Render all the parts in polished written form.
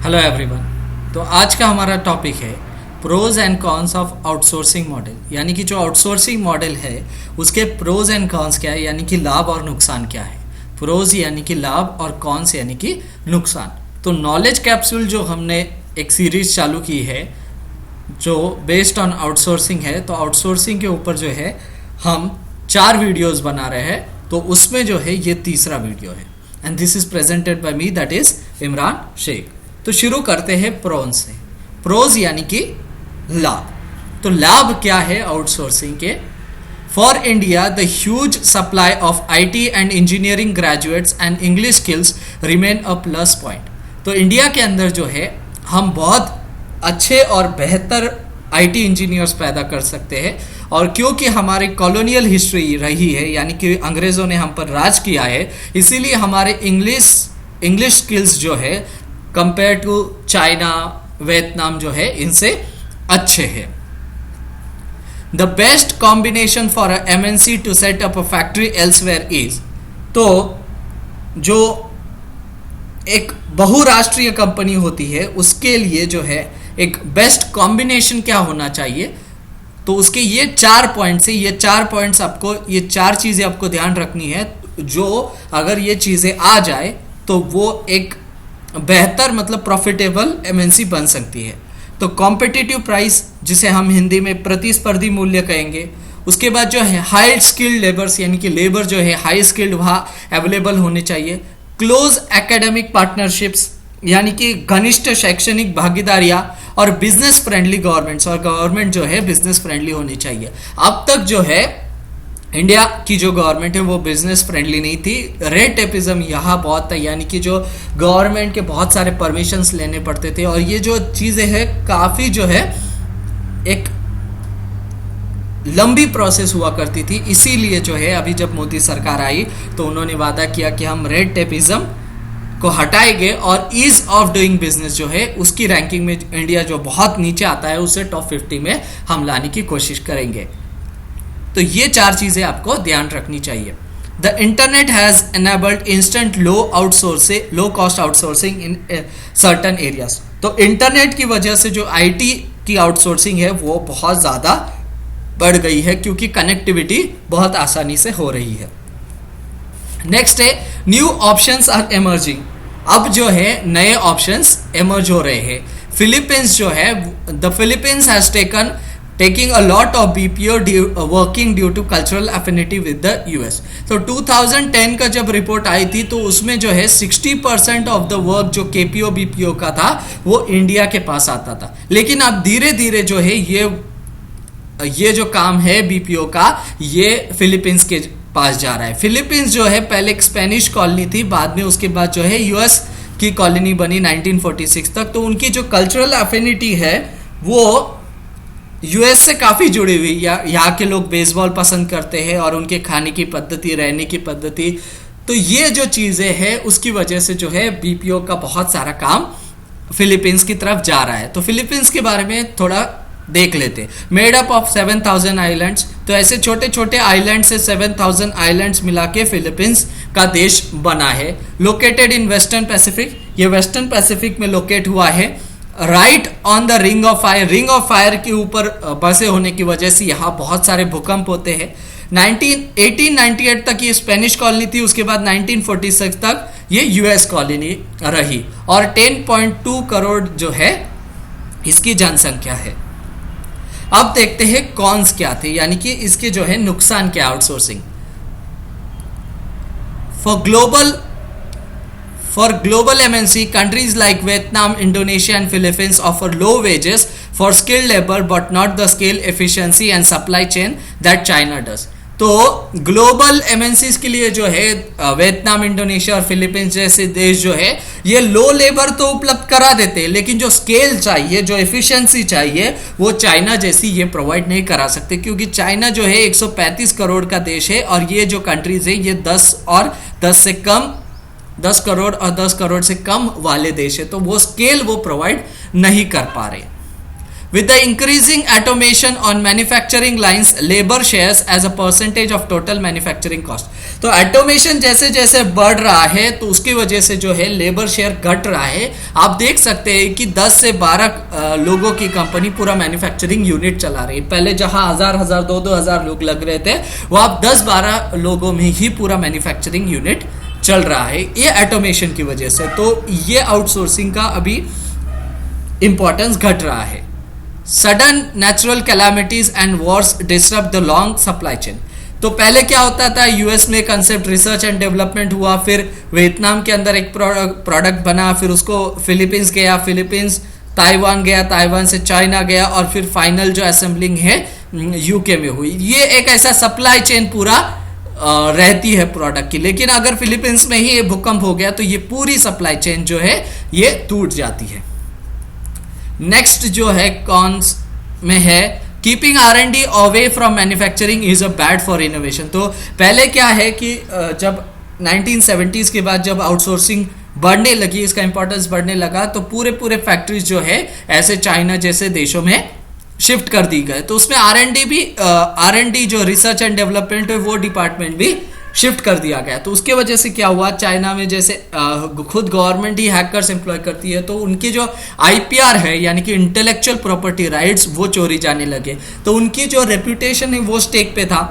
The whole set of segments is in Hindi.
Hello everyone. तो आज का हमारा टॉपिक है pros and cons of outsourcing model, यानी कि जो आउटसोर्सिंग मॉडल है उसके प्रोज एंड कॉन्स क्या है, यानी कि लाभ और नुकसान क्या है। प्रोज यानी कि लाभ और कॉन्स यानी कि नुकसान। तो नॉलेज कैप्सूल जो हमने एक सीरीज चालू की है जो बेस्ड ऑन आउटसोर्सिंग है, तो आउटसोर्सिंग के ऊपर जो है हम 4 वीडियोस बना रहे हैं। तो उसमें जो है ये तीसरा वीडियो है and this is presented by me, that is Imran Shaikh. तो शुरू करते हैं प्रोज से। प्रोज यानी कि लाभ। तो लाभ क्या है आउटसोर्सिंग के? For India the huge supply of IT and engineering graduates and English skills remain a plus point. तो इंडिया के अंदर जो है हम बहुत अच्छे और बेहतर आईटी इंजीनियर्स पैदा कर सकते हैं, और क्योंकि हमारी कॉलोनियल हिस्ट्री रही है, यानी कि अंग्रेज़ों ने हम पर राज किया है, इसीलिए हमारे इंग्लिश स्किल्स जो है कंपेयर टू चाइना, वियतनाम जो है इनसे अच्छे हैं। The best combination for a MNC to set up a factory elsewhere is. तो जो एक बहुराष्ट्रीय कंपनी होती है उसके लिए जो है एक बेस्ट कॉम्बिनेशन क्या होना चाहिए, तो उसके ये 4 पॉइंट्स है। ये 4 पॉइंट्स आपको, ये 4 चीज़ें आपको ध्यान रखनी है, जो अगर ये चीज़ें आ जाए तो वो एक बेहतर मतलब प्रॉफिटेबल एमएनसी बन सकती है। तो कॉम्पिटिटिव प्राइस, जिसे हम हिंदी में प्रतिस्पर्धी मूल्य कहेंगे। उसके बाद जो है हाई स्किल्ड लेबर्स, यानी कि लेबर जो है हाई स्किल्ड वहाँ अवेलेबल होने चाहिए। क्लोज एकेडमिक पार्टनरशिप्स, यानी कि घनिष्ठ शैक्षणिक भागीदारियां, और बिजनेस फ्रेंडली गवर्नमेंट्स, और गवर्नमेंट जो है बिजनेस फ्रेंडली होनी चाहिए। अब तक जो है इंडिया की जो गवर्नमेंट है वो बिजनेस फ्रेंडली नहीं थी। रेड टेपिज्म यहाँ बहुत था, यानी कि जो गवर्नमेंट के बहुत सारे परमिशंस लेने पड़ते थे, और ये जो चीज़ें हैं काफ़ी जो है एक लंबी प्रोसेस हुआ करती थी। इसीलिए जो है अभी जब मोदी सरकार आई तो उन्होंने वादा किया कि हम रेड टेपिज्म को हटाएंगे और ईज ऑफ डूइंग बिजनेस जो है उसकी रैंकिंग में इंडिया जो बहुत नीचे आता है उसे टॉप 50 में हम लाने की कोशिश करेंगे। तो ये 4 चीजें आपको ध्यान रखनी चाहिए। The internet has enabled instant low cost outsourcing in certain areas. तो इंटरनेट की वजह से जो आईटी की आउटसोर्सिंग है वो बहुत ज़्यादा बढ़ गई है, क्योंकि कनेक्टिविटी बहुत आसानी से हो रही है। नेक्स्ट है न्यू ऑप्शंस आर एमर्जिंग। अब जो है नए ऑप्शंस एमर्ज हो रहे हैं। फिलीपींस जो है, the Philippines has taking a lot of BPO working due to cultural affinity with the US. तो 2010 का जब रिपोर्ट आई थी तो उसमें जो है 60% ऑफ द वर्क जो केपीओ बीपीओ का था वो इंडिया के पास आता था। लेकिन अब धीरे धीरे जो है ये जो काम है बीपीओ का ये फिलीपींस के पास जा रहा है। फिलीपींस जो है पहले एक स्पेनिश कॉलोनी थी, बाद में उसके बाद जो है यूएस की कॉलोनी बनी 1946 तक। तो उनकी जो कल्चरल एफिनिटी है वो यूएस से काफ़ी जुड़ी हुई। यहाँ के लोग बेसबॉल पसंद करते हैं और उनके खाने की पद्धति, रहने की पद्धति, तो ये जो चीज़ें हैं उसकी वजह से जो है बीपीओ का बहुत सारा काम फिलीपींस की तरफ जा रहा है। तो फिलीपींस के बारे में थोड़ा देख लेते। Made up of 7000 islands. तो ऐसे छोटे छोटे आइलैंड से 7000 आइलैंड्स मिला के फिलीपींस का देश बना है। लोकेटेड इन वेस्टर्न पैसिफिक, ये वेस्टर्न पैसिफिक में लोकेट हुआ है। Right on the ring of fire, ring of fire के ऊपर बसे होने की वजह से यहाँ बहुत सारे भूकंप होते हैं। 1898 तक ये स्पेनिश कॉलोनी थी, उसके बाद 1946 तक ये यूएस कॉलोनी रही, और 10.2 करोड़ जो है इसकी जनसंख्या है। अब देखते हैं कॉन्स क्या थे, यानी कि इसके जो है नुकसान क्या outsourcing. For global MNC, countries like Vietnam, Indonesia and Philippines offer low wages for skilled labor but not the scale, efficiency and supply chain that China does. तो ग्लोबल एमएनसीज के लिए जो है वियतनाम, इंडोनेशिया और फिलीपींस जैसे देश जो है ये लो लेबर तो उपलब्ध करा देते हैं, लेकिन जो स्केल चाहिए, जो एफिशिएंसी चाहिए वो चाइना जैसी ये प्रोवाइड नहीं करा सकते, क्योंकि चाइना जो है 135 करोड़ का देश है और ये जो कंट्रीज है ये 10 करोड़ और 10 करोड़ से कम वाले देश है, तो वो स्केल वो प्रोवाइड नहीं कर पा रहे। With the increasing automation on manufacturing lines, labor shares as a percentage of total manufacturing cost. तो ऑटोमेशन जैसे जैसे बढ़ रहा है तो उसकी वजह से जो है लेबर शेयर घट रहा है. आप देख सकते हैं कि 10 से 12 लोगों की कंपनी पूरा मैन्युफैक्चरिंग यूनिट चला रही है. पहले जहां 1000-2000 लोग लग रहे थे वो आप 10-12 लोगों में ही पूरा मैन्युफैक्चरिंग यूनिट चल रहा है, ये ऑटोमेशन की वजह से. तो ये आउटसोर्सिंग का अभी इंपॉर्टेंस घट रहा है. Sudden natural calamities and Wars disturb the long supply chain. तो पहले क्या होता था, यूएस में कंसेप्ट रिसर्च एंड डेवलपमेंट हुआ, फिर वियतनाम के अंदर एक प्रोडक्ट बना, फिर उसको फिलीपींस गया, फिलीपींस ताइवान गया, ताइवान से चाइना गया, और फिर फाइनल जो असेंबलिंग है यूके में हुई. ये एक ऐसा सप्लाई चेन पूरा रहती है प्रोडक्ट की. लेकिन अगर फिलीपींस में ही ये भूकंप हो गया तो ये पूरी सप्लाई चेन जो है ये टूट जाती है. नेक्स्ट जो है कॉन्स में है, keeping R&D away from manufacturing is a bad for innovation. तो पहले क्या है कि जब 1970s के बाद जब आउटसोर्सिंग बढ़ने लगी, इसका इंपॉर्टेंस बढ़ने लगा, तो पूरे फैक्ट्रीज जो है ऐसे चाइना जैसे देशों में शिफ्ट कर दी गए. तो उसमें R&D जो रिसर्च एंड डेवलपमेंट है वो डिपार्टमेंट भी शिफ्ट कर दिया गया. तो उसके वजह से क्या हुआ, चाइना में जैसे खुद गवर्नमेंट ही हैकर्स एम्प्लॉय करती है, तो उनकी जो IPR है यानी कि इंटेलेक्चुअल प्रॉपर्टी राइट्स वो चोरी जाने लगे. तो उनकी जो रेपुटेशन है वो स्टेक पे था,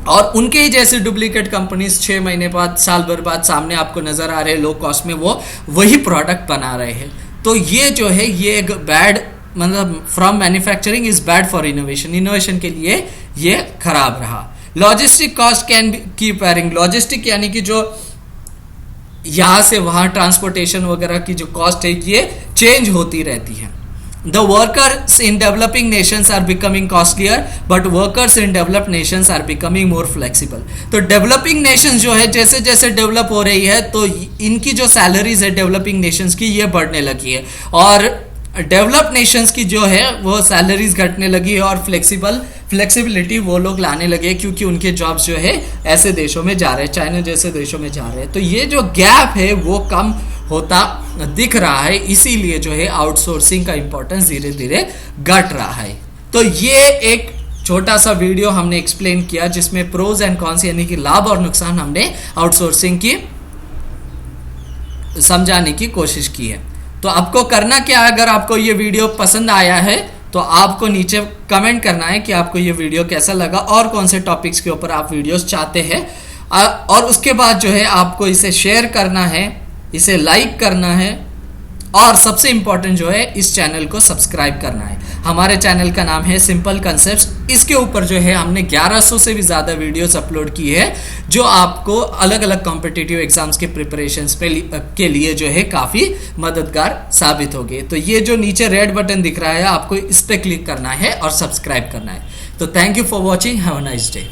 और उनके ही जैसे डुप्लीकेट कंपनीज 6 महीने बाद, साल भर बाद सामने आपको नजर आ रहे हैं, लो कॉस्ट में वो वही प्रोडक्ट बना रहे हैं. तो ये जो है ये एक बैड, मतलब from manufacturing is bad for innovation. Innovation के लिए ये खराब रहा. Logistic cost can keep varying. Logistic यानी कि जो यहां से वहां ट्रांसपोर्टेशन वगैरह की जो कॉस्ट है ये चेंज होती रहती है. The workers in developing nations are becoming costlier but workers in developed nations are becoming more flexible. तो डेवलपिंग नेशंस जो है जैसे जैसे डेवलप हो रही है तो इनकी जो सैलरीज है डेवलपिंग नेशंस की ये बढ़ने लगी है, और डेवलप्ड नेशंस की जो है वो सैलरीज घटने लगी है, और फ्लेक्सिबिलिटी वो लोग लाने लगे क्योंकि उनके जॉब्स जो है ऐसे देशों में जा रहे हैं, चाइना जैसे देशों में जा रहे हैं. तो ये जो गैप है वो कम होता दिख रहा है, इसीलिए जो है आउटसोर्सिंग का इंपॉर्टेंस धीरे धीरे घट रहा है. तो ये एक छोटा सा वीडियो हमने एक्सप्लेन किया जिसमें प्रोज एंड कॉन्स यानी कि लाभ और नुकसान हमने आउटसोर्सिंग की समझाने की कोशिश की है. तो आपको करना क्या है, अगर आपको ये वीडियो पसंद आया है तो आपको नीचे कमेंट करना है कि आपको ये वीडियो कैसा लगा और कौन से टॉपिक्स के ऊपर आप वीडियोस चाहते हैं, और उसके बाद जो है आपको इसे शेयर करना है, इसे लाइक करना है, और सबसे इंपॉर्टेंट जो है इस चैनल को सब्सक्राइब करना है. हमारे चैनल का नाम है सिंपल कॉन्सेप्ट्स. इसके ऊपर जो है हमने 1100 से भी ज़्यादा वीडियोस अपलोड की है जो आपको अलग अलग कॉम्पिटिटिव एग्जाम्स के प्रिपरेशंस के लिए जो है काफ़ी मददगार साबित होगी. तो ये जो नीचे रेड बटन दिख रहा है आपको इस पर क्लिक करना है और सब्सक्राइब करना है. तो thank you for watching. Have a nice day.